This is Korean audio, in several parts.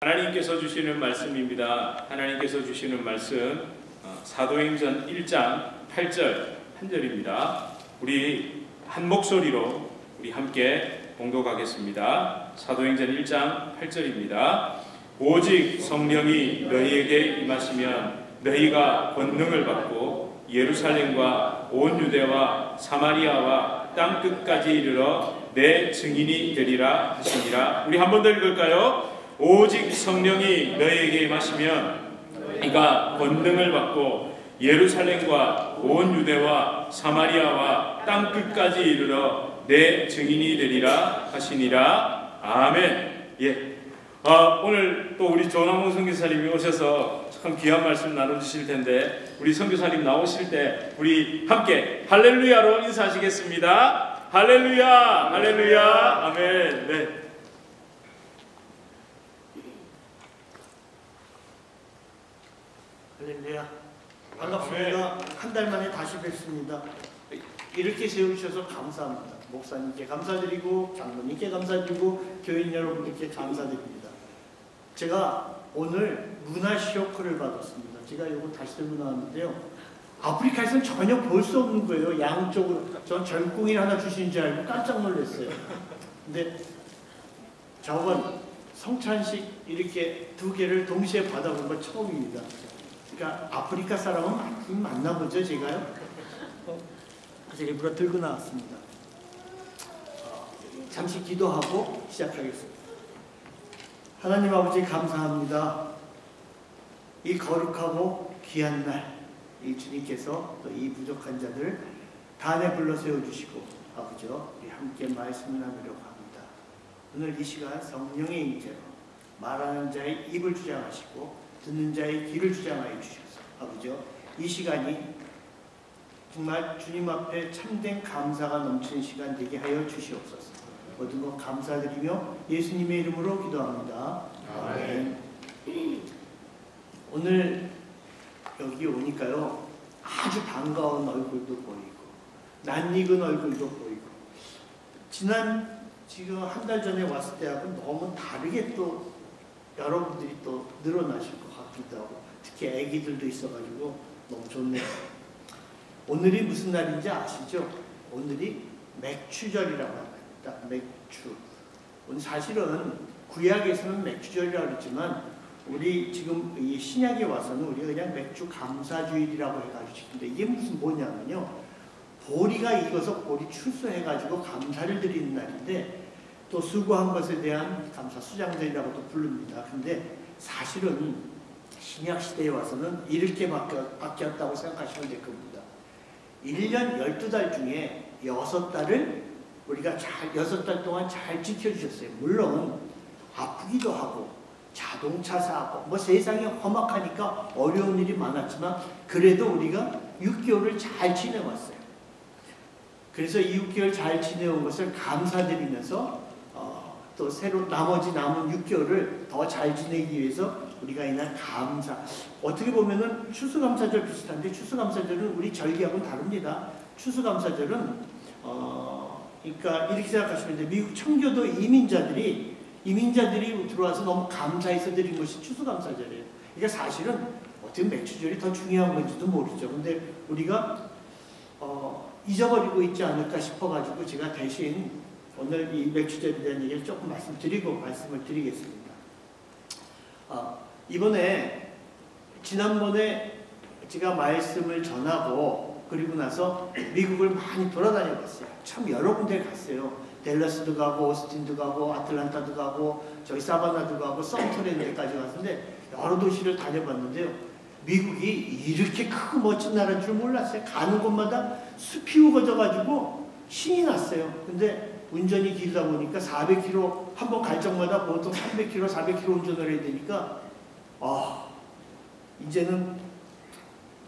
하나님께서 주시는 말씀입니다. 하나님께서 주시는 말씀 사도행전 1장 8절 한 절입니다. 우리 한 목소리로 우리 함께 봉독하겠습니다. 사도행전 1장 8절입니다. 오직 성령이 너희에게 임하시면 너희가 권능을 받고 예루살렘과 온 유대와 사마리아와 땅 끝까지 이르러 내 증인이 되리라 하시니라. 우리 한 번 더 읽을까요? 오직 성령이 너희에게 임하시면 너희가 권능을 받고 예루살렘과 온 유대와 사마리아와 땅 끝까지 이르러 내 증인이 되리라 하시니라. 아멘. 예. 오늘 또 우리 조남홍 선교사님이 오셔서 참 귀한 말씀 나눠주실 텐데 우리 선교사님 나오실 때 우리 함께 할렐루야로 인사하시겠습니다. 할렐루야, 할렐루야, 아멘. 네. 할렐루야. 반갑습니다. 한 달 만에 다시 뵙습니다. 이렇게 세우셔서 감사합니다. 목사님께 감사드리고 장로님께 감사드리고 교인 여러분들께 감사드립니다. 제가 오늘 문화 쇼크를 받았습니다. 제가 이거 다시 들고 나왔는데요. 아프리카에서는 전혀 볼 수 없는 거예요. 양쪽으로. 전 절공이를 하나 주신 줄 알고 깜짝 놀랐어요. 근데 저번 성찬식 이렇게 두 개를 동시에 받아본 건 처음입니다. 그러니까 아프리카 사람은 맞나 보죠, 제가요? 그래서 일부러 들고 나왔습니다. 잠시 기도하고 시작하겠습니다. 하나님 아버지 감사합니다. 이 거룩하고 귀한 날, 이 주님께서 또 이 부족한 자들 단에 불러 세워주시고 아버지요, 우리 함께 말씀을 나누려고 합니다. 오늘 이 시간 성령의 임재로 말하는 자의 입을 주장하시고 듣는 자의 귀를 주장하여 주셔서 아버지요, 이 시간이 정말 주님 앞에 참된 감사가 넘치는 시간 되게 하여 주시옵소서. 모든 것 감사드리며 예수님의 이름으로 기도합니다. 아멘. 오늘 여기 오니까요, 아주 반가운 얼굴도 보이고 낯익은 얼굴도 보이고 지금 한 달 전에 왔을 때하고 너무 다르게 또 여러분들이 또 늘어나실 것 같기도 하고 특히 아기들도 있어가지고 너무 좋네요. 오늘이 무슨 날인지 아시죠? 오늘이 맥추절이라고 합니다. 맥추. 오늘 사실은 구약에서는 맥추절이라고 그랬지만 우리 지금 이 신약에 와서는 우리가 그냥 맥주 감사주일이라고 해가지고 지는데 이게 무슨 뭐냐면요, 보리가 익어서 보리 추수해가지고 감사를 드리는 날인데 또 수고한 것에 대한 감사 수장절이라고도 부릅니다. 근데 사실은 신약 시대에 와서는 이렇게 바뀌었다고 생각하시면 될 겁니다. 1년 12달 중에 6달을 우리가 6달 동안 잘 지켜주셨어요. 물론 아프기도 하고 자동차 사고 뭐 세상이 험악하니까 어려운 일이 많았지만 그래도 우리가 6개월을 잘 지내왔어요. 그래서 이 6개월 잘 지내온 것을 감사드리면서 또 새로 나머지 남은 6개월을 더 잘 지내기 위해서 우리가 이날 감사, 어떻게 보면은 추수감사절 비슷한데 추수감사절은 우리 절기하고는 다릅니다. 추수감사절은 그러니까 이렇게 생각하시면 돼요. 미국 청교도 이민자들이 들어와서 너무 감사해서 드린 것이 추수감사절이에요. 그러니까 사실은 어떻게 맥추절이 더 중요한 건지도 모르죠. 근데 우리가 잊어버리고 있지 않을까 싶어가지고 제가 대신 오늘 이 맥추절에 대한 얘기를 조금 말씀을 드리겠습니다. 이번에 지난번에 제가 말씀을 전하고 그리고 나서 미국을 많이 돌아다녀 봤어요. 참 여러 군데 갔어요. 댈러스도 가고 오스틴도 가고 아틀란타도 가고 저기 사바나도 가고 썸터랜드까지 갔는데 여러 도시를 다녀봤는데요. 미국이 이렇게 크고 멋진 나라인 줄 몰랐어요. 가는 곳마다 숲이 우거져가지고 신이 났어요. 근데 운전이 길다 보니까 400km 한 번 갈 적마다 보통 300km, 400km 운전을 해야 되니까 이제는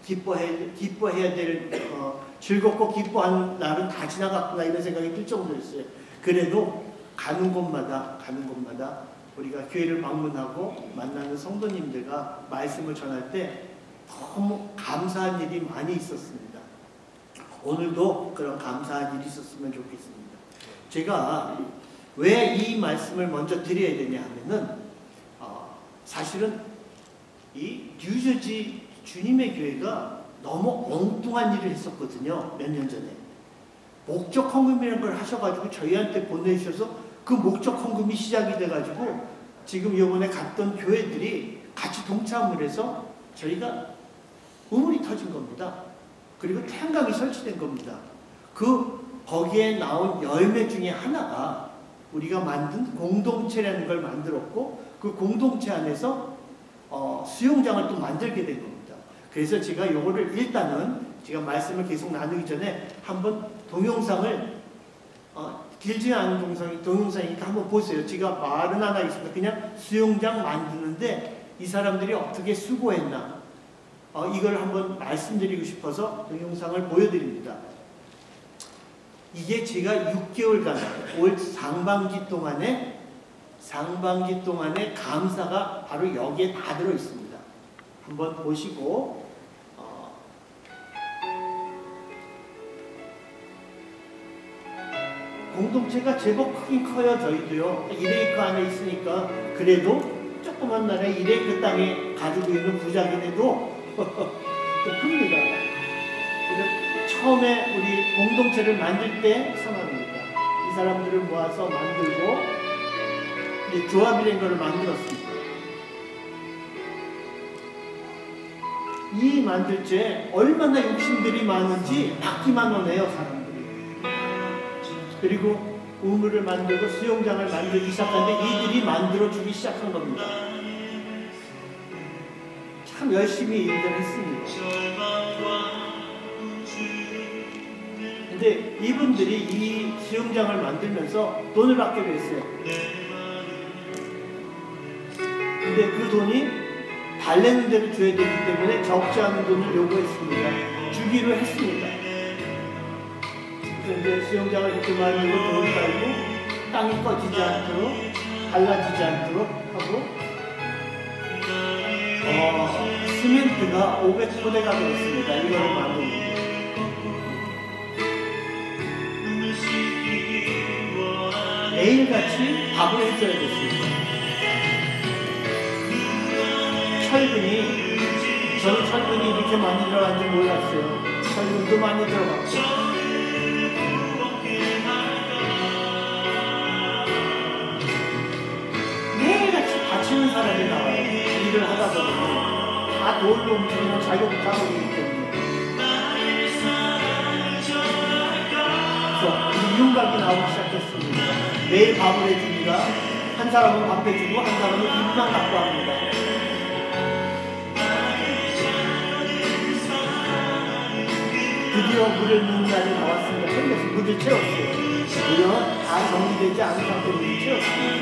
기뻐해야 될 즐겁고 기뻐하는 날은 다 지나갔구나 이런 생각이 들 정도였어요. 그래도 가는 곳마다 우리가 교회를 방문하고 만나는 성도님들과 말씀을 전할 때 너무 감사한 일이 많이 있었습니다. 오늘도 그런 감사한 일이 있었으면 좋겠습니다. 제가 왜 이 말씀을 먼저 드려야 되냐 하면은 사실은 이 뉴저지 주님의 교회가 너무 엉뚱한 일을 했었거든요. 몇 년 전에. 목적 헌금이라는 걸 하셔가지고 저희한테 보내주셔서 그 목적 헌금이 시작이 돼가지고 지금 이번에 갔던 교회들이 같이 동참을 해서 저희가 우물이 터진 겁니다. 그리고 태양광이 설치된 겁니다. 거기에 나온 열매 중에 하나가 우리가 만든 공동체라는 걸 만들었고 그 공동체 안에서 수영장을 또 만들게 된 겁니다. 그래서 제가 이거를 일단은 제가 말씀을 계속 나누기 전에 한번 동영상을 길지 않은 동영상이니까 한번 보세요. 제가 말은 안 하겠습니다. 그냥 수영장 만드는데 이 사람들이 어떻게 수고했나 이걸 한번 말씀드리고 싶어서 동영상을 보여드립니다. 이게 제가 6개월간 올 상반기 동안에 감사가 바로 여기에 다 들어 있습니다. 한번 보시고 공동체가 제법 크긴 커요. 저희도요. 1에이크 안에 있으니까 그래도 조그만 나라에 1에이크 땅에 가지고 있는 부자기네도 큽니다. 처음에 우리 공동체를 만들 때 상황입니다. 이 사람들을 모아서 만들고 이제 조합이라는 것을 만들었습니다. 이 만들 때 얼마나 욕심들이 많은지 받기만 원해요, 사람들이. 그리고 우물을 만들고 수영장을 만들기 시작하는데 이들이 만들어주기 시작한 겁니다. 참 열심히 일을 했습니다. 근데 이분들이 이 수영장을 만들면서 돈을 받기로 했어요. 근데 그 돈이 달래는 대로 줘야 되기 때문에 적지 않은 돈을 요구했습니다. 주기로 했습니다. 그래서 이제 수영장을 이렇게 만들고 돈을 달고 땅이 꺼지지 않도록 갈라지지 않도록 하고 시멘트가 500포대가 들었습니다. 이거를 만드는 매일같이 밥을 해줘야 됐습니다. 저는 철근이 이렇게 많이 들어간지 몰랐어요. 철근도 많이 들어갔고 매일같이 다치는 사람이 나와요. 일을 하다 보면 다 돌로 움직이는 자격자족이기 때문에. 그래서 이윤각이 나오기 시작했습니다. 매일 밥을 해줍니다. 한 사람은 밥 해주고 한 사람은 입만 갖고 합니다. 드디어 물을 넣는 날이 나왔습니다. 그래서 물을 채웠어요. 물은 다 정리되지 않은 상태로 물을 채웠습니다.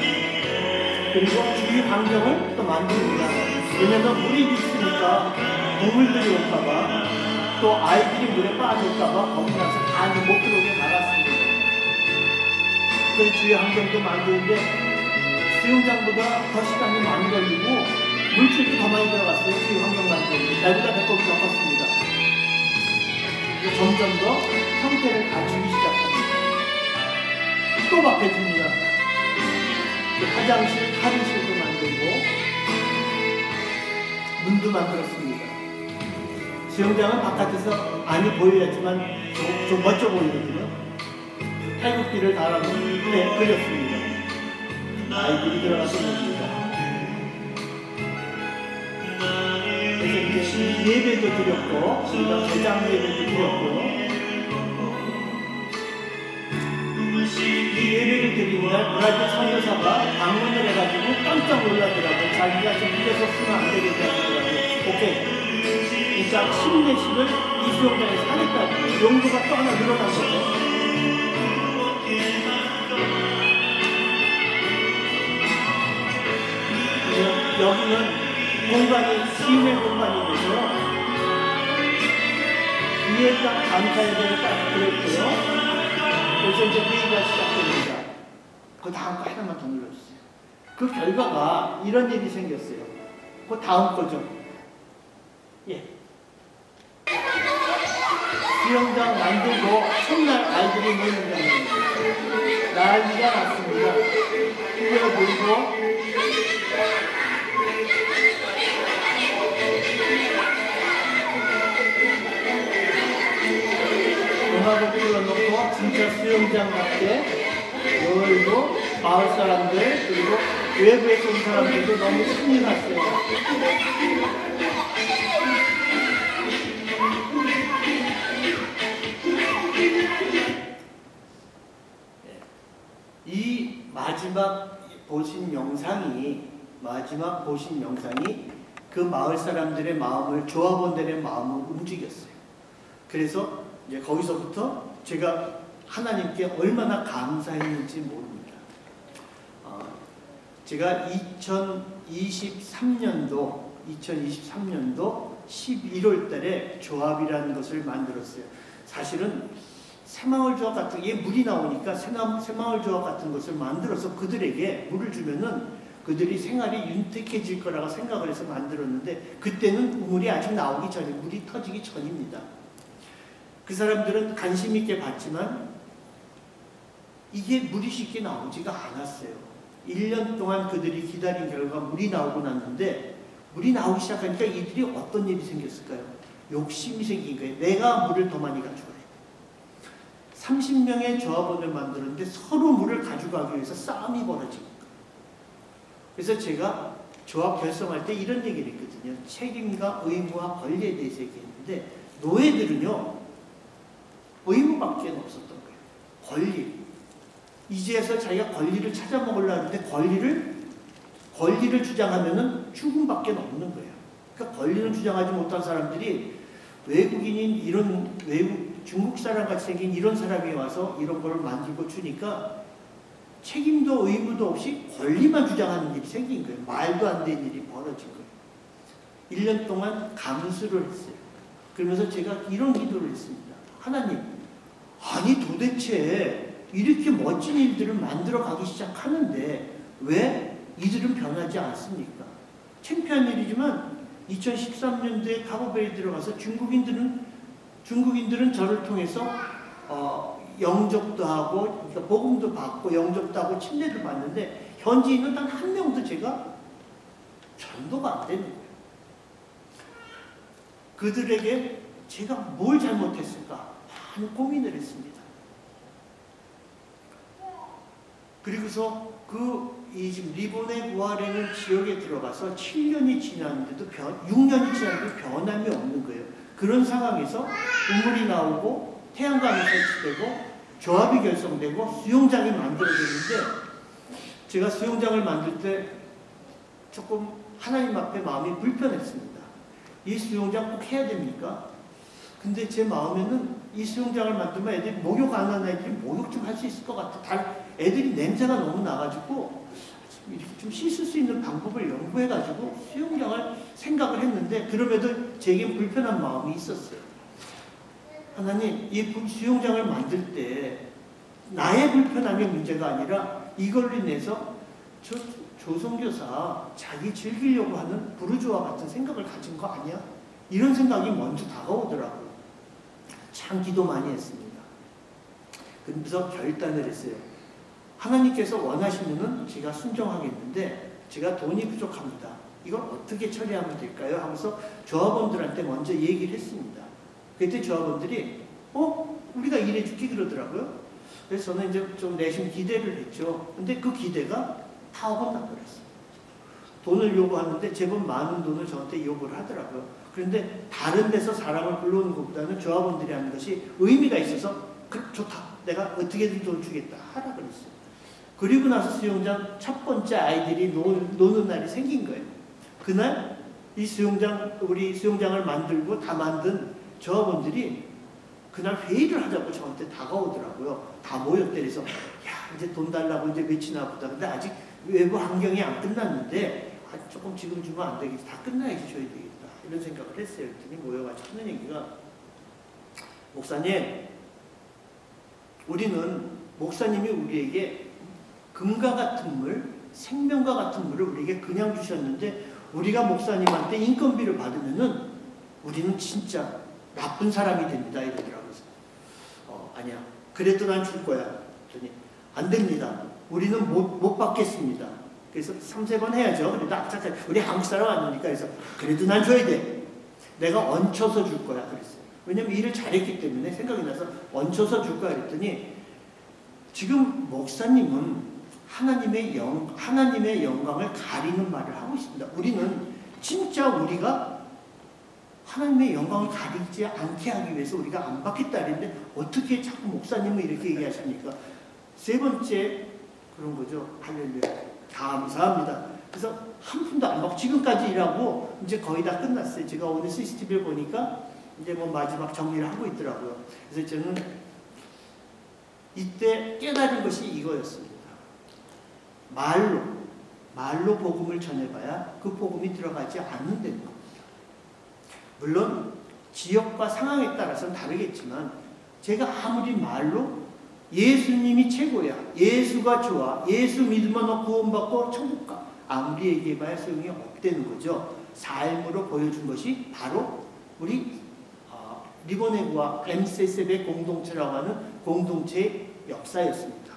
그리고 주위 환경을 또 만듭니다. 왜냐면 물이 있으니까 동물들이 올까봐 또 아이들이 물에 빠질까봐 겁나서 다 못 들어오게 나갔습니다. 그 주위 환경도 만드는데 수영장보다 더 시간이 많이 걸리고 물질도 더 많이 들어갔어요. 주위 환경 만드는데 날보다 배꼽이 더 컸습니다. 점점 더 형태를 갖추기 시작합니다. 또 바꿔줍니다. 화장실, 탈의실도 만들고 문도 만들었습니다. 수영장은 바깥에서 많이 보여야지만 좀 멋져 보이거든요. 태극기를 달아서 그렸습니다. 아이들이 들어가서 봅니다. 그래서 이제 예배도 드렸고, 대장 예배도 드렸고요. 이 예배를 드리는 날 브라질 선교사가 방문을 해가지고 깜짝 놀라더라고요. 자기가 좀 이래서 쓰면 안 되겠다 하더라고요. 오케이. 그러니까 침례식을 이 수영장에서 하겠다고. 용도가 또 하나 늘어난 거죠. 여기는 공간이 시음의 공간이고요. 위에 딱 감사예배를 딱 드렸고요. 그래서 이제 회의가 시작됩니다. 그 다음 거 하나만 더 눌러주세요. 그 결과가 이런 일이 생겼어요. 그 다음 거죠. 예. 수영장 만들고 첫날 아이들이 노는 장면입니다. 난리가 났습니다. 후회 보이고 수영장답게 열고 마을 사람들 그리고 외부에서 온 사람들도 너무 신이 났어요. 이 마지막 보신 영상이 그 마을 사람들의 마음을, 조합원들의 마음을 움직였어요. 그래서 이제 거기서부터 제가 하나님께 얼마나 감사했는지 모릅니다. 제가 2023년도 11월 달에 조합이라는 것을 만들었어요. 사실은 새마을 조합 같은 게 물이 나오니까 새마을 조합 같은 것을 만들어서 그들에게 물을 주면은 그들이 생활이 윤택해질 거라고 생각을 해서 만들었는데, 그때는 우물이 아직 나오기 전에, 물이 터지기 전입니다. 그 사람들은 관심 있게 봤지만 이게 물이 쉽게 나오지가 않았어요. 1년 동안 그들이 기다린 결과 물이 나오고 났는데, 물이 나오기 시작하니까 이들이 어떤 일이 생겼을까요? 욕심이 생긴 거예요. 내가 물을 더 많이 가져가야 돼. 30명의 조합원을 만들었는데 서로 물을 가져가기 위해서 싸움이 벌어진 거예요. 그래서 제가 조합 결성할 때 이런 얘기를 했거든요. 책임과 의무와 권리에 대해서 얘기했는데, 노예들은요 의무밖에 없었던 거예요. 권리. 이제서 자기가 권리를 찾아 먹으려고 하는데 권리를 주장하면은 죽음밖에 없는 거예요. 그러니까 권리를 주장하지 못한 사람들이 중국 사람 같이 생긴 이런 사람이 와서 이런 걸 만들고 주니까 책임도 의무도 없이 권리만 주장하는 일이 생긴 거예요. 말도 안 되는 일이 벌어진 거예요. 1년 동안 감수를 했어요. 그러면서 제가 이런 기도를 했습니다. 하나님, 아니 도대체 이렇게 멋진 일들을 만들어 가기 시작하는데 왜 이들은 변하지 않습니까? 창피한 일이지만 2013년도에 카보베이에 들어가서 중국인들은 저를 통해서 영접도 하고, 그러니까 복음도 받고 영접도 하고 침례도 받는데, 현지인은 단 한 명도 제가 전도가 안 되는 거예요. 그들에게 제가 뭘 잘못했을까 많은 고민을 했습니다. 그리고서 지금 리본의 구하라는 지역에 들어가서 7년이 지났는데도 6년이 지났는데도 변함이 없는 거예요. 그런 상황에서 우물이 나오고 태양광이 설치되고 조합이 결성되고 수영장이 만들어졌는데, 제가 수영장을 만들 때 조금 하나님 앞에 마음이 불편했습니다. 이 수영장 꼭 해야 됩니까? 근데 제 마음에는 이 수영장을 만들면 애들이 목욕 안 하는 애들이 목욕 좀 할 수 있을 것 같아. 애들이 냄새가 너무 나가지고 이렇게 좀 씻을 수 있는 방법을 연구해가지고 수영장을 생각을 했는데, 그럼에도 제겐 불편한 마음이 있었어요. 하나님, 이 수영장을 만들 때 나의 불편함의 문제가 아니라 이걸로 인해서 조선교사 자기 즐기려고 하는 부르주아 같은 생각을 가진 거 아니야? 이런 생각이 먼저 다가오더라고요. 참 기도 많이 했습니다. 그래서 결단을 했어요. 하나님께서 원하시면은 제가 순종하겠는데 제가 돈이 부족합니다. 이걸 어떻게 처리하면 될까요? 하면서 조합원들한테 먼저 얘기를 했습니다. 그때 조합원들이 우리가 일해줄게 그러더라고요. 그래서 저는 이제 좀 내심 기대를 했죠. 근데 그 기대가 다 어긋나버렸어요. 돈을 요구하는데 제법 많은 돈을 저한테 요구를 하더라고요. 그런데 다른 데서 사람을 불러오는 것보다는 조합원들이 하는 것이 의미가 있어서 좋다. 내가 어떻게든 돈 주겠다. 하라 그랬어요. 그리고 나서 수영장 첫 번째 아이들이 노는 날이 생긴 거예요. 그날 우리 수영장을 만들고 다 만든 조합원들이 그날 회의를 하자고 저한테 다가오더라고요. 다 모였대. 그래서 이제 돈 달라고 이제 며칠이나 보다. 근데 아직 외부 환경이 안 끝났는데 조금 지금 주면 안 되겠다. 다 끝나야지 줘야 되겠다. 이런 생각을 했어요. 그랬더니 모여가지고 하는 얘기가, 목사님, 우리는 목사님이 우리에게 금과 같은 물, 생명과 같은 물을 우리에게 그냥 주셨는데 우리가 목사님한테 인건비를 받으면은 우리는 진짜 나쁜 사람이 됩니다. 이러더라고요. 아니야. 그래도 난 줄 거야. 그랬더니 안 됩니다. 우리는 못 받겠습니다. 그래서 3-4번 해야죠. 그래도 악착해. 우리 한국 사람 아니니까. 그래서 그래도 난 줘야 돼. 내가 얹혀서 줄 거야. 그랬어요. 왜냐면 일을 잘했기 때문에 생각이 나서 얹혀서 줄 거야. 그랬더니 지금 목사님은 하나님의 영광을 가리는 말을 하고 있습니다. 우리는 진짜 우리가 하나님의 영광을 가리지 않게 하기 위해서 우리가 안 받겠다 그랬는데 어떻게 자꾸 목사님은 이렇게 얘기하십니까? 세 번째 그런 거죠. 할렐루야. 감사합니다. 그래서 한 푼도 안 받고 지금까지 일하고 이제 거의 다 끝났어요. 제가 오늘 CCTV를 보니까 이제 뭐 마지막 정리를 하고 있더라고요. 그래서 저는 이때 깨달은 것이 이거였습니다. 말로 복음을 전해봐야 그 복음이 들어가지 않는다는 겁니다. 물론 지역과 상황에 따라서는 다르겠지만 제가 아무리 말로 예수님이 최고야, 예수가 좋아, 예수 믿으면 너 구원받고 천국 가, 아무리 얘기해봐야 소용이 없다는 거죠. 삶으로 보여준 것이 바로 우리 리보네그와 MCS의 공동체라고 하는 공동체의 역사였습니다.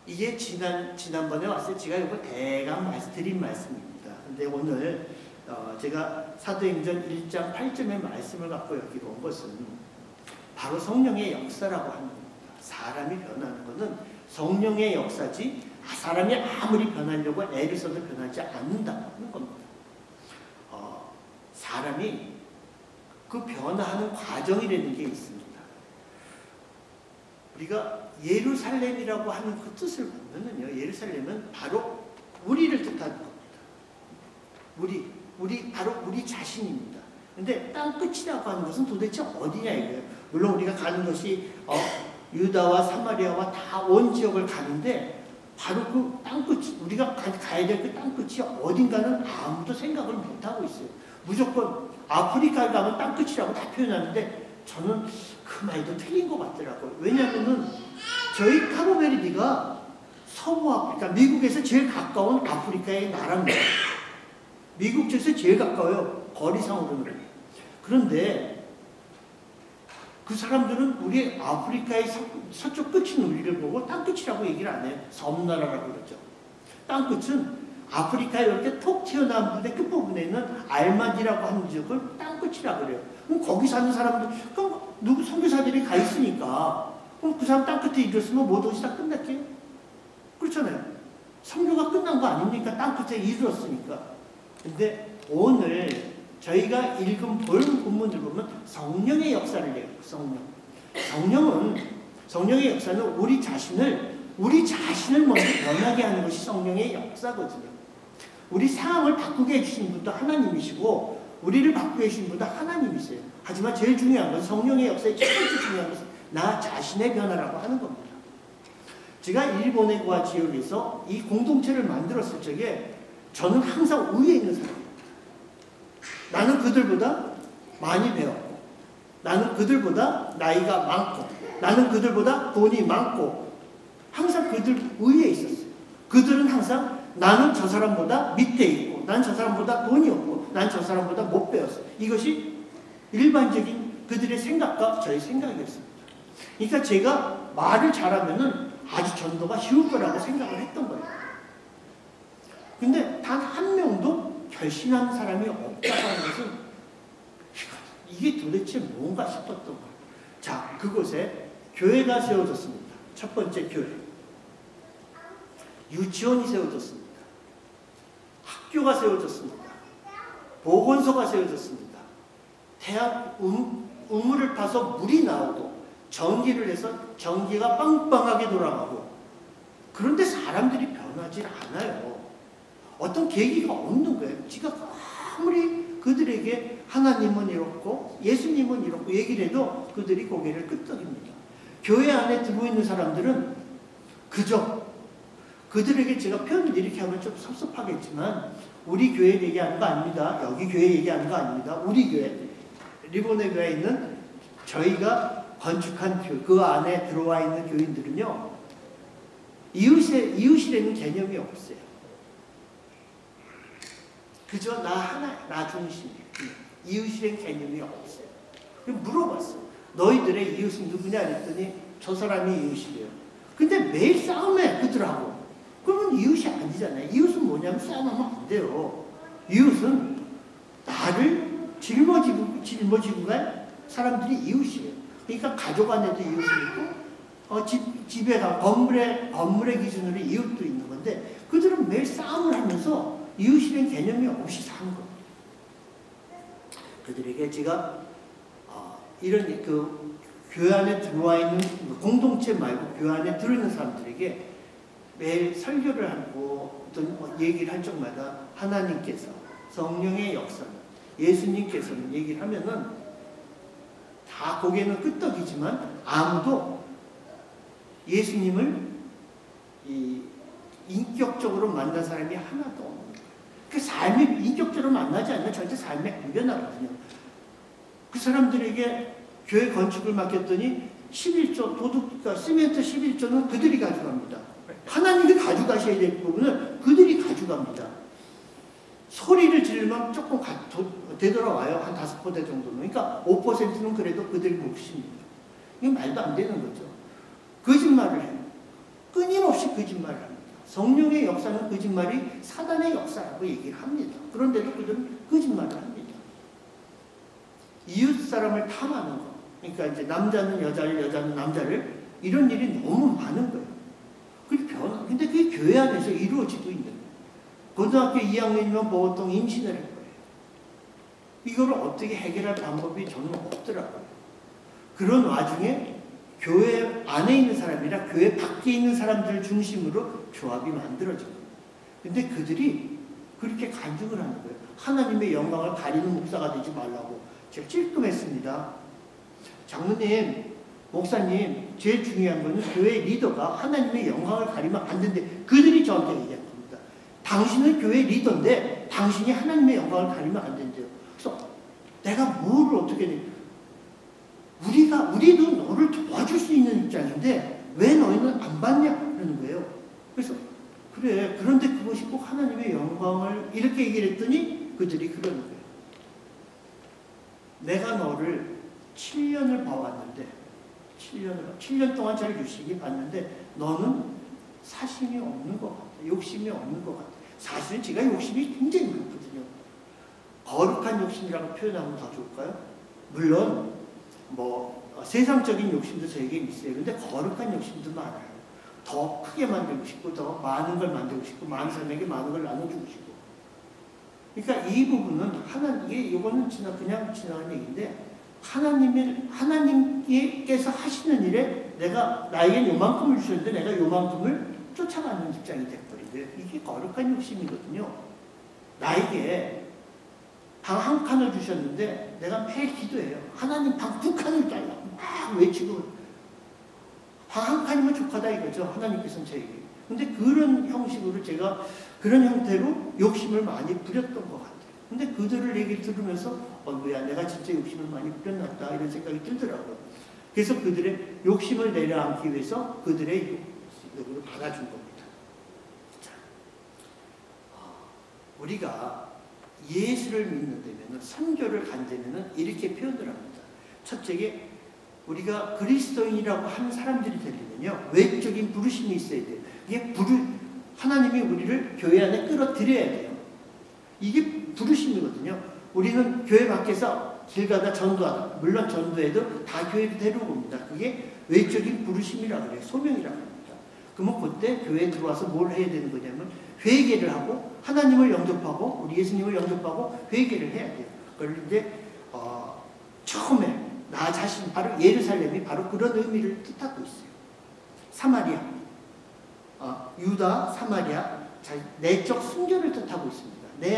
이게 지난번에 왔을 때 제가 이거 대강 드린 말씀입니다. 근데 오늘 제가 사도행전 1장 8절의 말씀을 갖고 여기로 온 것은 바로 성령의 역사라고 하는 겁니다. 사람이 변하는 것은 성령의 역사지 사람이 아무리 변하려고 애를 써도 변하지 않는다는 겁니다. 사람이 그 변화하는 과정이라는 게 있습니다. 우리가 예루살렘이라고 하는 그 뜻을 보면은요, 예루살렘은 바로 우리를 뜻하는 겁니다. 바로 우리 자신입니다. 근데 땅끝이라고 하는 것은 도대체 어디냐 이거예요. 물론 우리가 가는 것이 유다와 사마리아와 다 온 지역을 가는데 바로 그 땅끝이 우리가 가야 될 그 땅끝이 어딘가는 아무도 생각을 못하고 있어요. 무조건 아프리카에 가면 땅끝이라고 다 표현하는데 저는 그 말도 틀린 것 같더라고요. 왜냐하면은 저희 카보베르데가 서부 아프리카, 미국에서 제일 가까운 아프리카의 나라입니다. 미국 쪽에서 제일 가까워요. 거리상으로는. 그런데 그 사람들은 우리 아프리카의 서쪽 끝인 우리를 보고 땅끝이라고 얘기를 안 해요. 섬나라라고 그러죠. 땅끝은 아프리카에 이렇게 톡 튀어나온 부분의 끝부분에 있는 알마디라고 하는 지역을 땅끝이라고 그래요. 그럼 거기 사는 사람들, 그럼 누구 선교사들이 가 있으니까 그럼 그 사람 땅끝에 이뤘으면 모든 것이 다 끝났겠죠? 그렇잖아요. 선교가 끝난 거 아닙니까? 땅끝에 이뤘으니까. 근데 오늘 저희가 읽은 본문을 보면 성령의 역사를 해요. 성령의 역사는 우리 자신을 먼저 변하게 하는 것이 성령의 역사거든요. 우리 상황을 바꾸게 해주신 분도 하나님이시고 우리를 바꾸게 해주신 분도 하나님이세요. 하지만 제일 중요한 것은 성령의 역사의 첫 번째 중요한 것은 나 자신의 변화라고 하는 겁니다. 제가 일본과 지역에서 이 공동체를 만들었을 적에 저는 항상 위에 있는 사람입니다. 나는 그들보다 많이 배웠고 나는 그들보다 나이가 많고 나는 그들보다 돈이 많고 항상 그들 위에 있었어요. 그들은 항상 나는 저 사람보다 밑에 있고 난 저 사람보다 돈이 없고 난 저 사람보다 못 배웠어. 이것이 일반적인 그들의 생각과 저의 생각이었습니다. 그러니까 제가 말을 잘하면은 아주 전도가 쉬울 거라고 생각을 했던 거예요. 근데 단 한 명도 결심하는 사람이 없다고 하는 것은 이게 도대체 뭔가 싶었던 거예요. 자, 그곳에 교회가 세워졌습니다. 첫 번째 교회. 유치원이 세워졌습니다. 학교가 세워졌습니다. 보건소가 세워졌습니다. 태양 우물을 파서 물이 나오고 전기를 해서 전기가 빵빵하게 돌아가고 그런데 사람들이 변하지 않아요. 어떤 계기가 없는 거예요. 지가 아무리 그들에게 하나님은 이렇고 예수님은 이렇고 얘기를 해도 그들이 고개를 끄덕입니다. 교회 안에 들어있는 사람들은 그저 그들에게 제가 표현을 이렇게 하면 좀 섭섭하겠지만 우리 교회 얘기하는 거 아닙니다. 여기 교회 얘기하는 거 아닙니다. 우리 교회 리보네교에 있는 저희가 건축한 교회 그 안에 들어와 있는 교인들은요 이웃이라는 개념이 없어요. 그저 나 하나, 나 중심. 이웃이라는 개념이 없어요. 물어봤어. 너희들의 이웃은 누구냐 그랬더니 저 사람이 이웃이래요. 근데 매일 싸움해 그들하고. 그러면 이웃이 아니잖아요. 이웃은 뭐냐면 싸움하면 안 돼요. 이웃은 나를 짊어지고 갈 사람들이 이웃이에요. 그러니까 가족 안에도 이웃이 있고 집에 가 건물의 기준으로 이웃도 있는 건데 그들은 매일 싸움을 하면서 이웃이라는 개념이 없이 사는 거예요. 그들에게 제가 이런 그 교회 안에 들어와 있는 공동체 말고 교회 안에 들어있는 사람들에게 매일 설교를 하고 어떤 얘기를 할 적마다 하나님께서 성령의 역사는 예수님께서는 얘기를 하면은 다 고개는 끄덕이지만 아무도 예수님을 인격적으로 만난 사람이 하나도 없는 거예요. 그 삶이 인격적으로 만나지 않으면 절대 삶에 안 변하거든요. 그 사람들에게 교회 건축을 맡겼더니 11조 그러니까 시멘트 11조는 그들이 가져갑니다. 하나님이 가져가셔야 될 부분은 그들이 가져갑니다. 소리를 지르면 조금 되돌아와요. 한 5포대 정도는. 그러니까 5%는 그래도 그들 몫입니다. 이게 말도 안 되는 거죠. 거짓말을 해요. 끊임없이 거짓말을 합니다. 성령의 역사는 거짓말이 사단의 역사라고 얘기를 합니다. 그런데도 그들은 거짓말을 합니다. 이웃 사람을 탐하는 거. 그러니까 이제 남자는 여자를, 여자는 남자를 이런 일이 너무 많은 거예요. 근데 그게 교회 안에서 이루어지고 있는 거예요. 고등학교 2학년이면 보통 임신을 할 거예요. 이거를 어떻게 해결할 방법이 저는 없더라고요. 그런 와중에 교회 안에 있는 사람이나 교회 밖에 있는 사람들 중심으로 조합이 만들어진 거예요. 근데 그들이 그렇게 간증을 하는 거예요. 하나님의 영광을 가리는 목사가 되지 말라고. 제가 찔끔했습니다. 장로님, 목사님, 제일 중요한 거는 교회 리더가 하나님의 영광을 가리면 안 되는데 그들이 저한테 얘기한 겁니다. 당신은 교회 리더인데 당신이 하나님의 영광을 가리면 안 된대요. 그래서 내가 뭐를 어떻게 해? 우리도 너를 도와줄 수 있는 입장인데 왜 너희는 안 받냐? 그러는 거예요. 그래서 그래, 그런데 그것이 꼭 하나님의 영광을 이렇게 얘기를 했더니 그들이 그러는 거예요. 내가 너를 7년을 봐왔는데 7년 동안 잘 유식이 봤는데 너는 사심이 없는 것 같아. 욕심이 없는 것 같아. 사실은 제가 욕심이 굉장히 많거든요. 거룩한 욕심이라고 표현하면 더 좋을까요? 물론 세상적인 욕심도 저에게 있어요. 근데 거룩한 욕심도 많아요. 더 크게 만들고 싶고 더 많은 걸 만들고 싶고 많은 사람에게 많은 걸 나눠주고 싶고. 그러니까 이 부분은 이거는 그냥 지나간 얘기인데 하나님께서 하시는 일에 나에게 요만큼을 주셨는데 내가 요만큼을 쫓아가는 입장이 돼버리고요. 이게 거룩한 욕심이거든요. 나에게 방 한 칸을 주셨는데 내가 매일 기도해요. 하나님 방 2칸을 달라고 막 외치고 방 한 칸이면 족하다 이거죠. 하나님께서는 저에게. 근데 그런 형식으로 제가 그런 형태로 욕심을 많이 부렸던 것 같아요. 근데 그들을 얘기를 들으면서 뭐야 내가 진짜 욕심을 많이 부렸나 이런 생각이 들더라고요. 그래서 그들의 욕심을 내려앉기 위해서 그들의 욕을 받아준 겁니다. 자, 우리가 예수를 믿는 데면 선교를 간 데면 이렇게 표현을 합니다. 첫째게 우리가 그리스도인이라고 하는 사람들이 되려면요 외적인 부르심이 있어야 돼요. 이게 하나님이 우리를 교회 안에 끌어들여야 돼요. 이게 부르심이거든요. 우리는 교회 밖에서 길 가다 전도하다. 물론 전도해도 다 교회로 데리고 옵니다. 그게 외적인 부르심이라고 그래요. 소명이라고 합니다. 그러면 그때 교회에 들어와서 뭘 해야 되는 거냐면 회개를 하고 하나님을 영접하고 우리 예수님을 영접하고 회개를 해야 돼요. 그걸 이제 처음에 나 자신 바로 예루살렘이 바로 그런 의미를 뜻하고 있어요. 사마리아, 유다, 사마리아 내적 순결을 뜻하고 있습니다. 내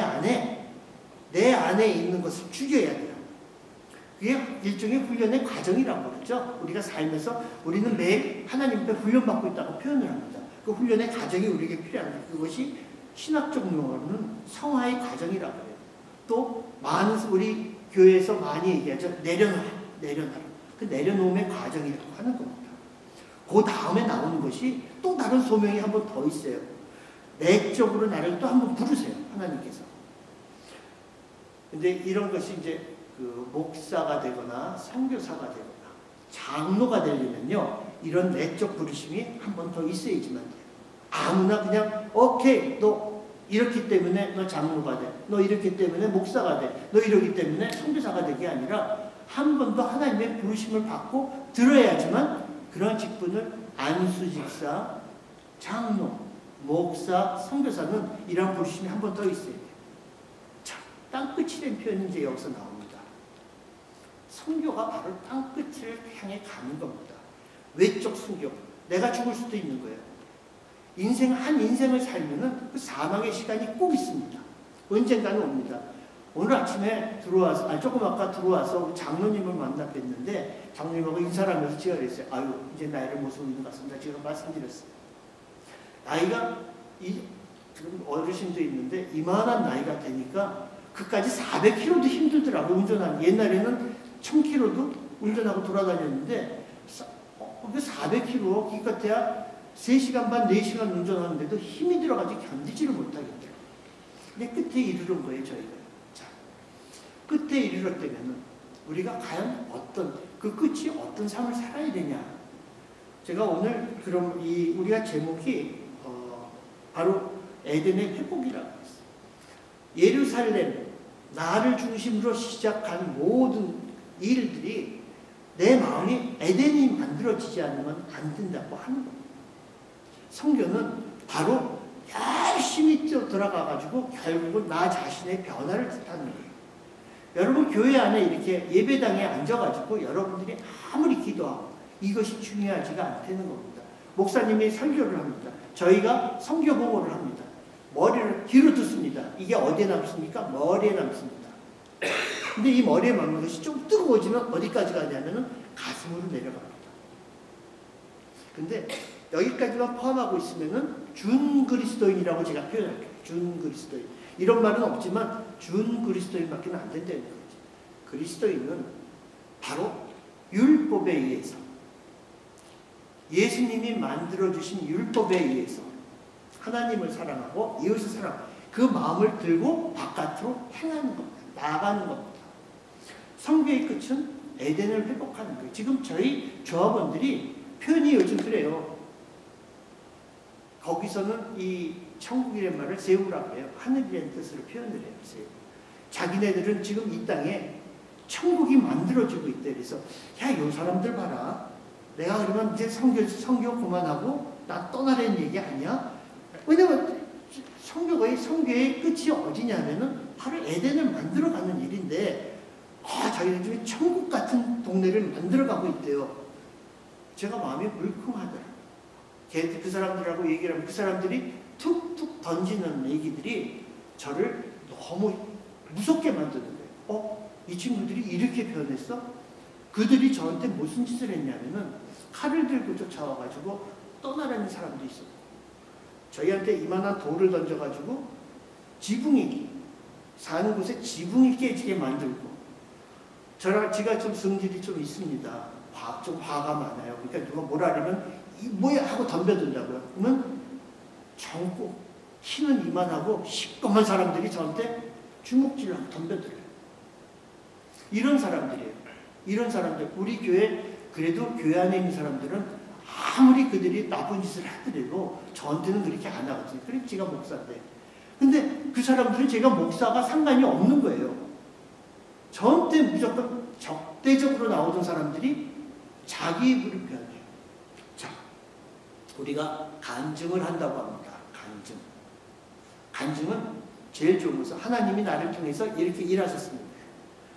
안에 있는 것을 죽여야 돼요. 그게 일종의 훈련의 과정이라고 그러죠. 우리가 살면서 우리는 매일 하나님 앞에 훈련받고 있다고 표현을 합니다. 그 훈련의 과정이 우리에게 필요합니다. 그것이 신학적 용어로는 성화의 과정이라고 해요. 또 우리 교회에서 많이 얘기하죠. 내려놔라. 그 내려놓음의 과정이라고 하는 겁니다. 그 다음에 나오는 것이 또 다른 소명이 한 번 더 있어요. 내적으로 나를 또 한 번 부르세요. 하나님께서. 근데 이런 것이 이제 그 목사가 되거나 선교사가 되거나 장로가 되려면요 이런 내적 부르심이 한 번 더 있어야지만 돼요. 아무나 그냥 오케이 너 이렇기 때문에 너 장로가 돼, 너 이렇기 때문에 목사가 돼, 너 이러기 때문에 선교사가 되게 아니라 한 번 더 하나님의 부르심을 받고 들어야지만 그런 직분을 안수집사, 장로, 목사, 선교사는 이런 부르심이 한 번 더 있어야 돼요. 자, 땅끝이라는 표현이 이제 여기서 나옵니다. 선교가 바로 땅끝을 향해 가는 겁니다. 외적 순교. 내가 죽을 수도 있는 거예요. 한 인생을 살면은 그 사망의 시간이 꼭 있습니다. 언젠가는 옵니다. 오늘 아침에 조금 아까 들어와서 장로님을 만나 뵀는데, 장로님하고 인사를 하면서 제가 그랬어요. 아유, 이제 나이를 못 먹는 것 같습니다. 제가 말씀드렸어요. 나이가, 지금 어르신도 있는데, 이만한 나이가 되니까, 그까지 400km도 힘들더라고요, 운전하는. 옛날에는 1000km도 운전하고 돌아다녔는데, 400km, 기껏해야 3시간 반, 4시간 운전하는데도 힘이 들어가지고 견디지를 못하겠더라고요. 근데 끝에 이르는 거예요, 저희가. 자, 끝에 이르렀 때면은 우리가 과연 그 끝이 어떤 삶을 살아야 되냐. 제가 오늘 그럼 우리가 제목이 바로 에덴의 회복이라고 했어요. 예루살렘, 나를 중심으로 시작한 모든 일들이 내 마음이 에덴이 만들어지지 않으면 안 된다고 하는 겁니다. 성경은 바로 열심히 들어가가지고 결국은 나 자신의 변화를 뜻하는 거예요. 여러분 교회 안에 이렇게 예배당에 앉아가지고 여러분들이 아무리 기도하고 이것이 중요하지가 않다는 겁니다. 목사님이 설교를 합니다. 저희가 선교 보고를 합니다. 머리를 뒤로 듣습니다. 이게 어디에 남습니까? 머리에 남습니다. 근데 이 머리에 맞는 것이 좀 뜨거워지면 어디까지 가냐면은 가슴으로 내려갑니다. 근데 여기까지만 포함하고 있으면은 준 그리스도인이라고 제가 표현할게요. 준 그리스도인. 이런 말은 없지만 준 그리스도인밖에 안 된다는 거죠. 그리스도인은 바로 율법에 의해서, 예수님이 만들어주신 율법에 의해서 하나님을 사랑하고 이웃을 사랑하고 그 마음을 들고 바깥으로 행하는 겁니다. 나아가는 겁니다. 성교의 끝은 에덴을 회복하는 거예요. 지금 저희 조합원들이 표현이 요즘 그래요. 거기서는 이 천국이라는 말을 세우라고 해요. 하늘이라는 뜻으로 표현을 해요. 세우. 자기네들은 지금 이 땅에 천국이 만들어지고 있대. 그래서 야, 요 사람들 봐라. 내가 그러면 이제 성교 그만하고 나 떠나라는 얘기 아니야? 왜냐면 성교의 끝이 어디냐면은 바로 에덴을 만들어가는 일인데, 자기들 중에 천국 같은 동네를 만들어가고 있대요. 제가 마음이 물컹하더라고요. 그 사람들하고 얘기를 하면 그 사람들이 툭툭 던지는 얘기들이 저를 너무 무섭게 만드는 거예요. 이 친구들이 이렇게 변했어? 그들이 저한테 무슨 짓을 했냐면은 칼을 들고 쫓아와가지고 떠나라는 사람도 있었고, 저희한테 이만한 돌을 던져가지고 지붕이, 사는 곳에 지붕이 깨지게 만들고, 제가 좀 성질이 좀 있습니다. 좀 화가 많아요. 그러니까 누가 뭐라 하면 뭐야 하고 덤벼든다고요. 그러면 젊고 키는 이만하고 시꺼먼 사람들이 저한테 주먹질하고 덤벼들어요. 이런 사람들이에요. 이런 사람들. 우리 교회, 그래도 교회 안에 있는 사람들은 아무리 그들이 나쁜 짓을 하더라도 저한테는 그렇게 안 하거든요. 그래서 제가 목사인데. 근데 그 사람들은 제가 목사가 상관이 없는 거예요. 저한테 무조건 적대적으로 나오던 사람들이 자기 입으로 표현해요. 자, 우리가 간증을 한다고 합니다. 간증은 제일 좋은 것은 하나님이 나를 통해서 이렇게 일하셨습니다.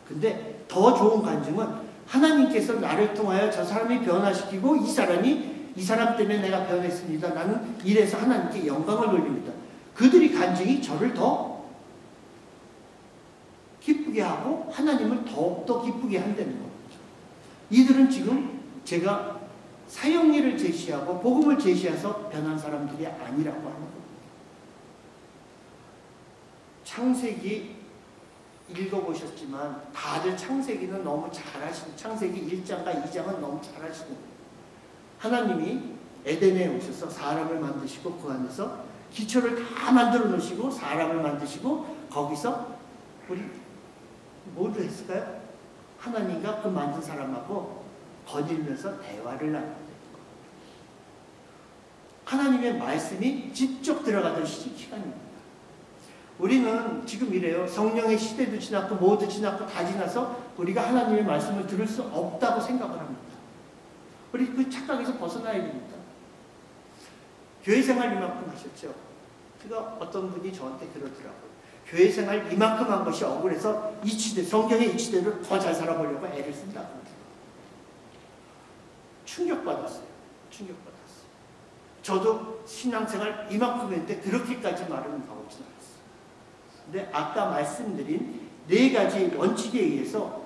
근데 더 좋은 간증은 하나님께서 나를 통하여 저 사람이 변화시키고 이 사람 때문에 내가 변했습니다. 나는 이래서 하나님께 영광을 돌립니다. 그들이 간증이 저를 더 기쁘게 하고 하나님을 더욱더 기쁘게 한다는 겁니다. 이들은 지금 제가 사형리를 제시하고 복음을 제시해서 변한 사람들이 아니라고 하는 겁니다. 창세기 읽어보셨지만 다들 창세기는 너무 잘하시는, 창세기 1장과 2장은 너무 잘하시는 거예요. 하나님이 에덴에 오셔서 사람을 만드시고 그 안에서 기초를 다 만들어 놓으시고 사람을 만드시고 거기서 우리 뭐를 했을까요? 하나님과 그 만든 사람하고 거닐면서 대화를 나눈 거예요. 하나님의 말씀이 직접 들어가던 시간입니다. 우리는 지금 이래요. 성령의 시대도 지났고 뭐도 지났고 다 지나서 우리가 하나님의 말씀을 들을 수 없다고 생각을 합니다. 우리 그 착각에서 벗어나야 됩니다. 교회 생활 이만큼 하셨죠? 제가 어떤 분이 저한테 그러더라고요. 교회 생활 이만큼 한 것이 억울해서 이치대, 성경의 이치대로 더 잘 살아보려고 애를 쓴다고. 충격받았어요. 충격받았어요. 저도 신앙생활 이만큼 했는데 그렇게까지 말은 하고 있지 않았어요. 근데 아까 말씀드린 4가지 원칙에 의해서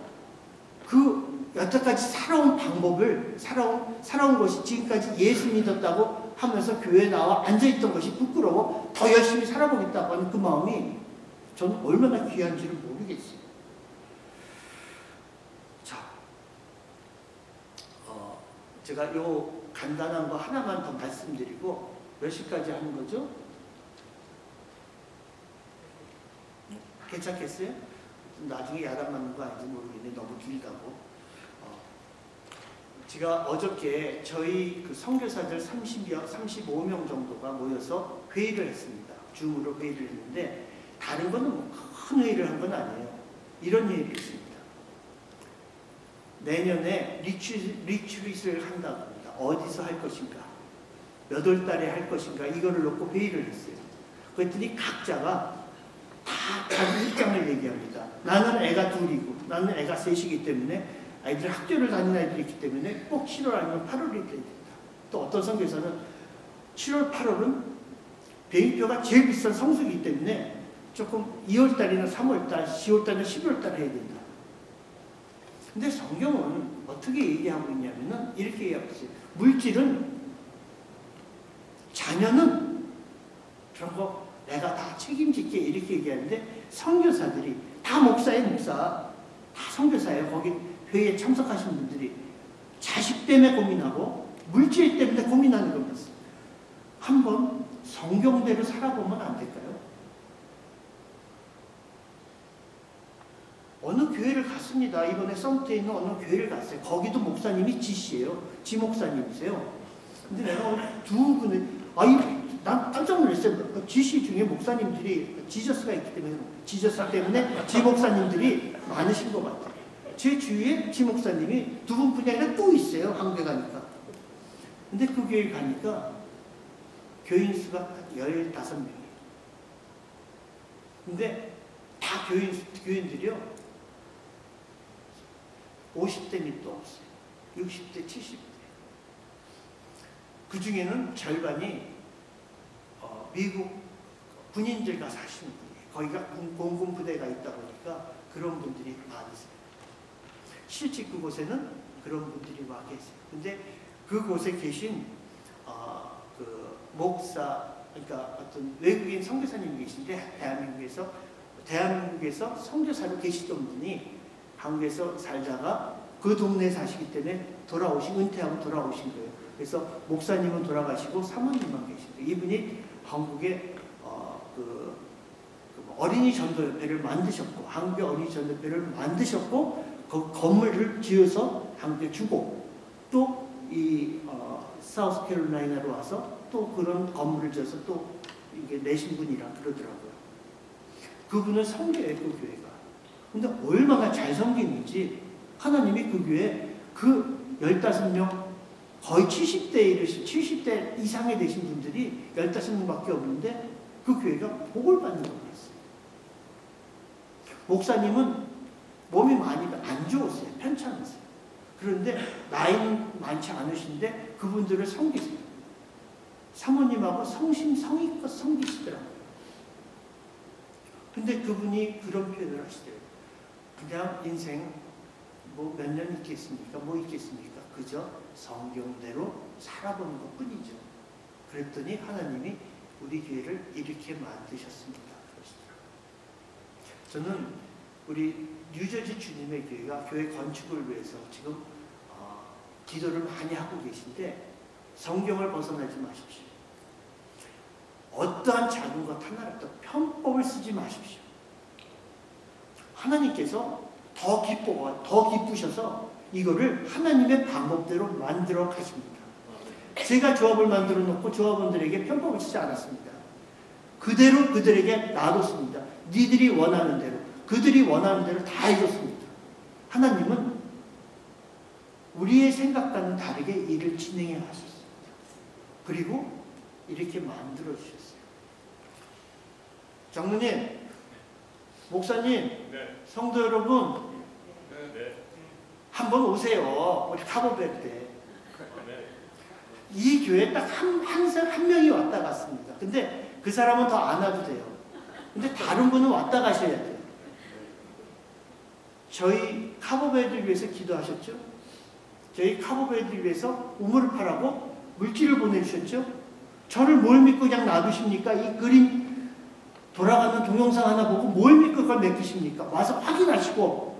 그 여태까지 살아온 방법을 살아온 것이 지금까지 예수 믿었다고 하면서 교회에 나와 앉아있던 것이 부끄러워 더 열심히 살아보겠다고 하는 그 마음이 저는 얼마나 귀한지를 모르겠어요. 자, 제가 요 간단한 거 하나만 더 말씀드리고 몇 시까지 하는 거죠? 괜찮겠어요? 나중에 야단 맞는 거 아닌지 모르겠는데 너무 길다고. 제가 어저께 저희 그 선교사들 35명 정도가 모여서 회의를 했습니다. 줌으로 회의를 했는데 다른 거는 뭐 큰 회의를 한 건 아니에요. 이런 회의를 했습니다. 내년에 리트릿을 한다고 합니다. 어디서 할 것인가, 몇 월 달에 할 것인가, 이거를 놓고 회의를 했어요. 그랬더니 각자가 다 자기 입장을 얘기합니다. 나는 애가 2이고 나는 애가 3이기 때문에 아이들 학교를 다니는 아이들이 있기 때문에 꼭 7월 아니면 8월이 돼야 된다. 또 어떤 선교사는 7월, 8월은 비행기표가 제일 비싼 성수기이기 때문에 조금 2월달이나 3월달, 10월달이나 11월달 해야 된다. 근데 성경은 어떻게 얘기하고 있냐면은 이렇게 얘기하고 있어요. 물질은, 자녀는 그런 거 내가 다 책임질게 이렇게 얘기하는데 선교사들이 다 목사예요. 목사. 다 선교사예요. 거기 회의에 참석하신 분들이 자식 때문에 고민하고 물질 때문에 고민하는 겁니다. 한번 성경대로 살아보면 안 될까요? 어느 교회를 갔습니다. 이번에 썸트에 있는 어느 교회를 갔어요. 거기도 목사님이 지씨예요. 지 목사님이세요. 근데 내가 오늘 2분을, 난 깜짝 놀랐어요. 지씨 중에 목사님들이 지저스가 있기 때문에, 지저스 때문에 지 목사님들이 많으신 것 같아요. 제 주위에 지 목사님이 2분뿐이 아니라 또 있어요. 한국에 가니까. 근데 그 교회 가니까 교인 수가 15명이에요. 근데 다 교인들이요. 50대 밑도 없어요. 60대, 70대. 그 중에는 절반이 미국 군인들과 사시는 분이에요. 거기가 공군부대가 있다 보니까 그런 분들이 많으세요. 실제 그곳에는 그런 분들이 와 계세요. 근데 그곳에 계신 그 목사, 그러니까 어떤 외국인 선교사님이 계신데 대한민국에서 선교사로 계시던 분이 한국에서 살다가 그 동네에 사시기 때문에 은퇴하고 돌아오신 거예요. 그래서 목사님은 돌아가시고 사모님만 계신 거예요. 이분이 한국의 어린이 전도협회를 만드셨고, 한국의 어린이 전도협회를 만드셨고, 그 건물을 지어서 한국에 주고, 또 이 사우스캐롤라이나로 와서 또 그런 건물을 지어서 또 이게 내신 분이라 그러더라고요. 그분은 성교예요, 그 교회가. 근데 얼마나 잘 섬기는지 하나님이 그 교회에 그 15명, 거의 70대 이상이 되신 분들이 15명밖에 없는데 그 교회가 복을 받는 거였어요. 목사님은 몸이 많이 안 좋았어요. 편찮았어요. 그런데 나이는 많지 않으신데 그분들을 섬기세요. 사모님하고 성심성의껏 섬기시더라고요. 근데 그분이 그런 표현을 하시대요. 그냥 인생 뭐 몇 년 있겠습니까? 뭐 있겠습니까? 그저 성경대로 살아보는 것 뿐이죠. 그랬더니 하나님이 우리 교회를 이렇게 만드셨습니다. 저는 우리 뉴저지 주님의 교회가 교회 건축을 위해서 지금 기도를 많이 하고 계신데 성경을 벗어나지 마십시오. 어떠한 작은 것 하나라도 편법을 쓰지 마십시오. 하나님께서 더 기쁘셔서 이거를 하나님의 방법대로 만들어 가십니다. 제가 조합을 만들어 놓고 조합원들에게 편법을 쓰지 않았습니다. 그대로 그들에게 놔뒀습니다. 니들이 원하는 대로, 그들이 원하는 대로 다 해줬습니다. 하나님은 우리의 생각과는 다르게 일을 진행해 가셨습니다. 그리고 이렇게 만들어 주셨어요. 장로님, 목사님, 네. 성도 여러분, 네. 한번 오세요. 우리 카보베르 때. 네. 이 교회에 딱 한 명이 왔다 갔습니다. 근데 그 사람은 더 안 와도 돼요. 근데 다른 분은 왔다 가셔야 돼요. 저희 카보베르를 위해서 기도하셨죠? 저희 카보베르를 위해서 우물을 파라고 물질을 보내주셨죠? 저를 뭘 믿고 그냥 놔두십니까? 이 그림 돌아가는 동영상 하나 보고 뭘 믿고 그걸 맡기십니까? 와서 확인하시고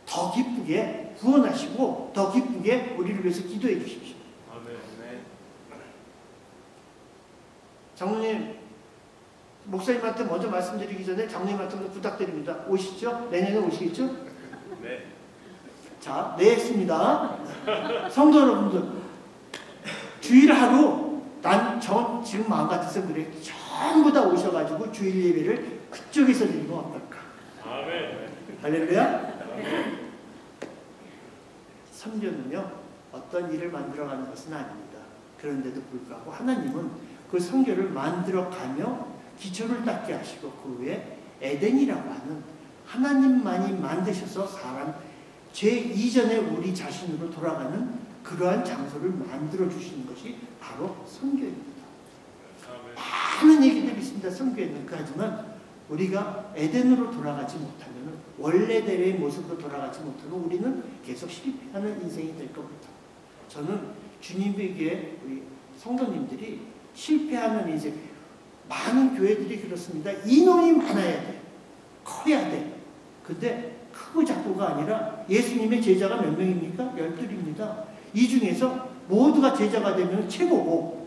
더 기쁘게 구원하시고 더 기쁘게 우리를 위해서 기도해 주십시오. 아멘. 장로님, 목사님한테 먼저 말씀드리기 전에 장로님한테 부탁드립니다. 오시죠? 내년에 오시겠죠? 네. 자, 네 했습니다. 성도 여러분들, 주일 하루 전 지금 마음 같아서 그래 전부 다 오셔가지고 주일 예배를 그쪽에서 드리고 어떨까? 아멘. 할렐루야. 선교는요 어떤 일을 만들어가는 것은 아닙니다. 그런데도 불구하고 하나님은 그 선교를 만들어가며 기초를 닦게 하시고 그 후에 에덴이라고 하는 하나님만이 만드셔서 사람 죄 이전에 우리 자신으로 돌아가는 그러한 장소를 만들어 주시는 것이 바로 선교입니다. 많은 얘기들이 있습니다. 선교에는. 하지만 우리가 에덴으로 돌아가지 못하면 원래대로의 모습으로 돌아가지 못하면 우리는 계속 실패하는 인생이 될 겁니다. 저는 주님의 교회 우리 성도님들이 실패하는 인생, 많은 교회들이 그렇습니다. 인원이 많아야 돼. 커야 돼. 근데 크고 작고가 아니라 예수님의 제자가 몇 명입니까? 12입니다. 이 중에서 모두가 제자가 되면 최고고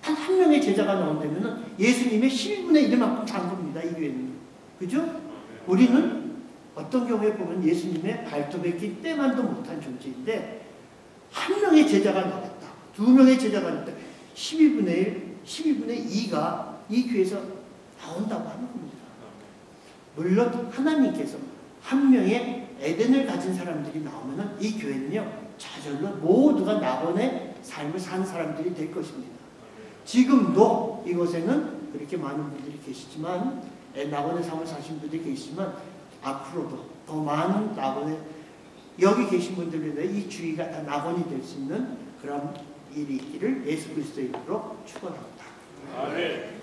단 한 명의 제자가 나온다면 예수님의 11분의 1만큼 단 겁니다. 이 교회는. 그죠? 우리는 어떤 경우에 보면 예수님의 발톱에 낀 때만도 못한 존재인데 한 명의 제자가 나왔다. 두 명의 제자가 나왔다. 12분의 1, 12분의 2가 이 교회에서 나온다고 하는 겁니다. 물론 하나님께서 한 명의 에덴을 가진 사람들이 나오면 이 교회는요 저절로 모두가 낙원의 삶을 사는 사람들이 될 것입니다. 지금도 이곳에는 그렇게 많은 분들이 계시지만 낙원의 삶을 사신 분들이 계시지만 앞으로도 더 많은 낙원에 여기 계신 분들을 위해 이 주위가 다 낙원이 될 수 있는 그런 일이 있기를 예수 그리스도의 이름으로 축원합니다. 아멘.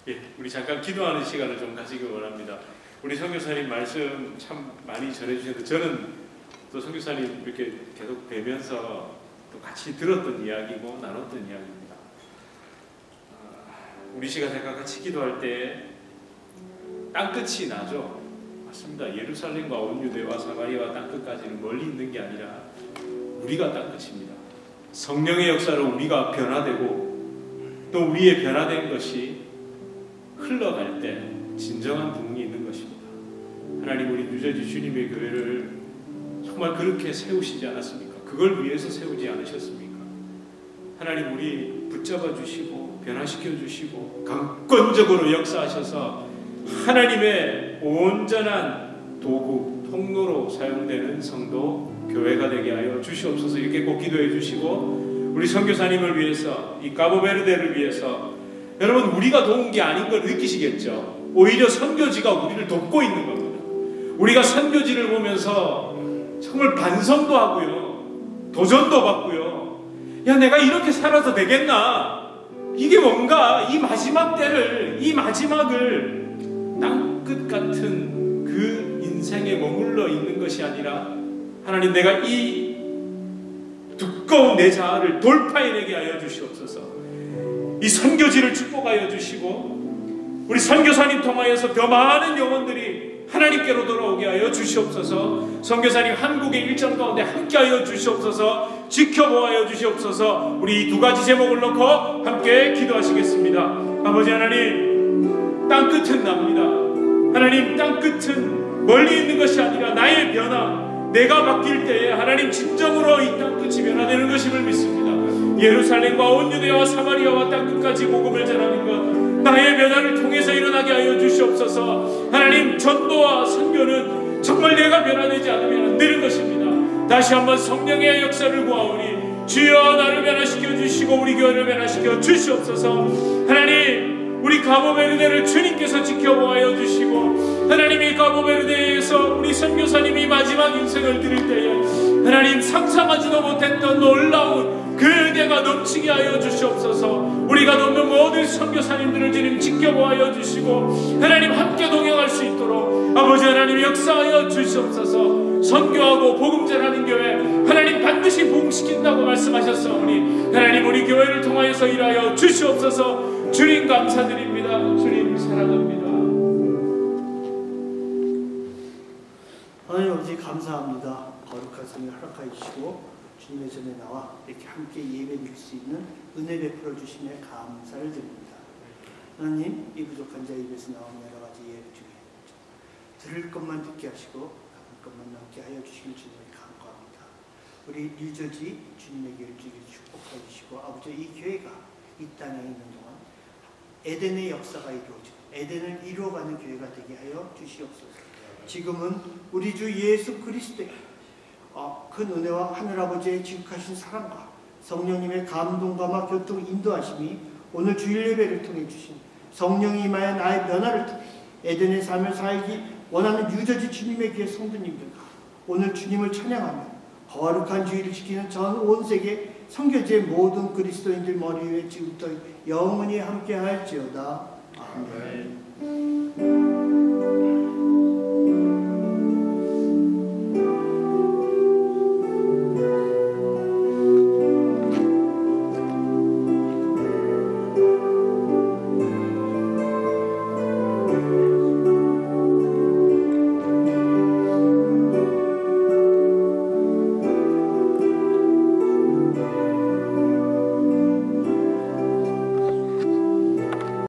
예, 우리 잠깐 기도하는 시간을 좀 가지기 원합니다. 우리 선교사님 말씀 참 많이 전해주셨는데 저는 또 선교사님 이렇게 계속 뵈면서 또 같이 들었던 이야기고 나눴던 이야기입니다. 우리 시간에 같이 기도할 때 땅끝이 나죠. 맞습니다. 예루살렘과 온 유대와 사마리아와 땅끝까지는 멀리 있는 게 아니라 우리가 땅끝입니다. 성령의 역사로 우리가 변화되고 또 우리의 변화된 것이 흘러갈 때 진정한 부흥이 있는 것입니다. 하나님 우리 뉴저지 주님의 교회를 정말 그렇게 세우시지 않았습니까? 그걸 위해서 세우지 않으셨습니까? 하나님 우리 붙잡아 주시고 변화시켜 주시고 강권적으로 역사하셔서 하나님의 온전한 도구, 통로로 사용되는 성도 교회가 되게 하여 주시옵소서. 이렇게 꼭 기도해 주시고 우리 선교사님을 위해서 이 카보베르데를 위해서 여러분 우리가 도운 게 아닌 걸 느끼시겠죠. 오히려 선교지가 우리를 돕고 있는 겁니다. 우리가 선교지를 보면서 정말 반성도 하고요. 도전도 받고요. 야 내가 이렇게 살아도 되겠나? 이게 뭔가 이 마지막 때를 이 마지막을 땅끝 같은 그 인생에 머물러 있는 것이 아니라 하나님 내가 이 두꺼운 내 자아를 돌파해내게 하여 주시옵소서. 이 선교지를 축복하여 주시고 우리 선교사님 통하여서 더 많은 영혼들이 하나님께로 돌아오게 하여 주시옵소서. 선교사님 한국의 일정 가운데 함께하여 주시옵소서. 지켜보아여 주시옵소서. 우리 이 두 가지 제목을 놓고 함께 기도하시겠습니다. 아버지 하나님 땅끝은 납니다. 하나님 땅끝은 멀리 있는 것이 아니라 나의 변화 내가 바뀔 때에 하나님 진정으로 이 땅끝이 변화되는 것임을 믿습니다. 예루살렘과 온 유대와 사마리아와 땅끝까지 복음을 전하는 것 나의 변화를 통해서 일어나게 하여 주시옵소서. 하나님, 전도와 선교는 정말 내가 변화되지 않으면 안 되는 것입니다. 다시 한번 성령의 역사를 구하오니 주여 나를 변화시켜 주시고 우리 교회를 변화시켜 주시옵소서. 하나님, 우리 가보베르데를 주님께서 지켜보아여 주시고 하나님이 가보베르데에서 우리 선교사님이 마지막 인생을 드릴 때에 하나님 상상하지도 못했던 놀라운 그 은혜가 넘치게 하여 주시옵소서. 우리가 돕는 모든 선교사님들을 주님 지켜보아여 주시고 하나님 함께 동행할 수 있도록 아버지 하나님 역사하여 주시옵소서. 선교하고 복음 전하는 교회 하나님 반드시 부흥시킨다고 말씀하셨사오니 하나님 우리 교회를 통하여서 일하여 주시옵소서. 주님 감사드립니다. 주님 사랑합니다. 하나님 아버지 감사합니다. 거룩한 성에 허락하여 주시고 주님의 전에 나와 이렇게 함께 예배드릴 수 있는 은혜 베풀어 주심에 감사를 드립니다. 하나님, 이 부족한 자 입에서 나온 여러 가지 예배 중에 들을 것만 듣게 하시고 감을 것만 남게 하여 주시길 주님을 간구합니다. 우리 뉴저지 주님의 교회를 축복해 주시고 아버지 이 교회가 이 땅에 있는 동안 에덴의 역사가 이루어지고 에덴을 이루어가는 교회가 되게 하여 주시옵소서. 지금은 우리 주 예수 그리스도의 큰 은혜와 하늘아버지의 지극하신 사랑과 성령님의 감동과 교통 인도하심이 오늘 주일 예배를 통해 주신 성령이 임하여 나의 변화를 통해 에덴의 삶을 살기 원하는 유저지 주님의 귀의 성도님들과 오늘 주님을 찬양하며 거룩한 주의를 지키는 전 온 세계 선교지의 모든 그리스도인들 머리 위에 지금부터 영원히 함께 할지어다. 아멘.